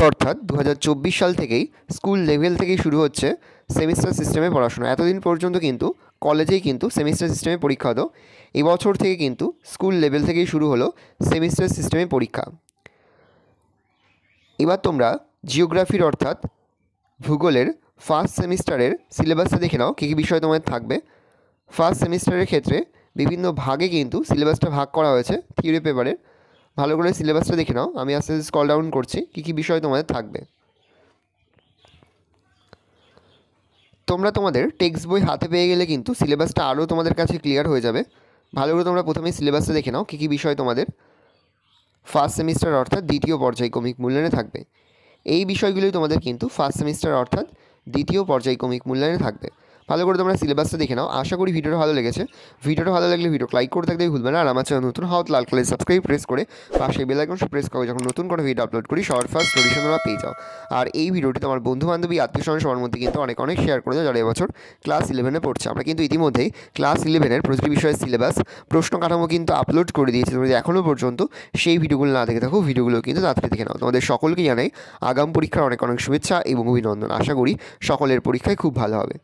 অর্থাৎ 2024 সাল থেকেই স্কুল লেভেল থেকেই শুরু হচ্ছে সেমিস্টার সিস্টেমে পড়াশোনা। এতদিন পর্যন্ত কিন্তু কলেজেই কিন্তু সেমিস্টার সিস্টেমে পরীক্ষা হতো। এবছর থেকে কিন্তু স্কুল লেভেল থেকেই শুরু হলো সেমিস্টার সিস্টেমে পরীক্ষা। এবার তোমরা জিওগ্রাফির অর্থাৎ ভূগোলের ফার্স্ট সেমিস্টারের সিলেবাসটা দেখে নাও, কী কী বিষয় তোমাদের থাকবে। ফার্স্ট সেমিস্টারের ক্ষেত্রে বিভিন্ন ভাগে কিন্তু সিলেবাসটা ভাগ করা হয়েছে থিওরি পেপারের। ভালো করে সিলেবাসটা দেখে নাও। আমি আস্তে আস্তে স্ক্রল ডাউন করছি, কী কী বিষয় তোমাদের থাকবে। তোমরা তোমাদের টেক্সট বই হাতে পেয়ে গেলে কিন্তু সিলেবাসটা আরও তোমাদের কাছে ক্লিয়ার হয়ে যাবে। ভালো করে তোমরা প্রথমেই সিলেবাসটা দেখে নাও, কী কী বিষয় তোমাদের ফার্স্ট সেমিস্টার অর্থাৎ দ্বিতীয় পর্যায়ক্রমিক মূল্যায়নে থাকবে। এই বিষয়গুলোই তোমাদের কিন্তু ফার্স্ট সেমিস্টার অর্থাৎ দ্বিতীয় পর্যায়ক্রমিক মূল্যায়নে থাকবে। ভালো করে তোমরা সিলেবাসটা দেখে নাও। আশা করি ভিডিওটা ভালো লেগেছে। ভিডিওটা ভালো লাগলে ভিডিও লাইক করে থাকতে ভুলবে না। আর আমার চ্যানেল নতুন হওয়া লাল কালার সাবস্ক্রাইব প্রেস করে পাশে বেল আইকন প্রেস করো, যখন নতুন করে ভিডিও আপলোড করি সবার ফার্স্ট নোটিফিকেশন তোমরা পেয়ে যাও। আর এই ভিডিওটি তোমার বন্ধু বান্ধবী আত্মীয়স্বজন সবার মধ্যে কিন্তু অনেক অনেক শেয়ার করে দাও যারা এবছর ক্লাস 11-এ পড়ছে। আমরা কিন্তু ইতিমধ্যেই ক্লাস 11-এর প্রতিটি বিষয়ের সিলেবাস প্রশ্ন কাঠামো কিন্তু আপলোড করে দিয়েছি। তোমরা এখনও পর্যন্ত সেই ভিডিওগুলো না দেখে থাকো, ভিডিওগুলো কিন্তু তাড়াতাড়ি দেখে নাও। তোমাদের সকলকে জানাই আগাম পরীক্ষার অনেক অনেক শুভেচ্ছা এবং অভিনন্দন। আশা করি সকলের পরীক্ষায় খুব ভালো হবে।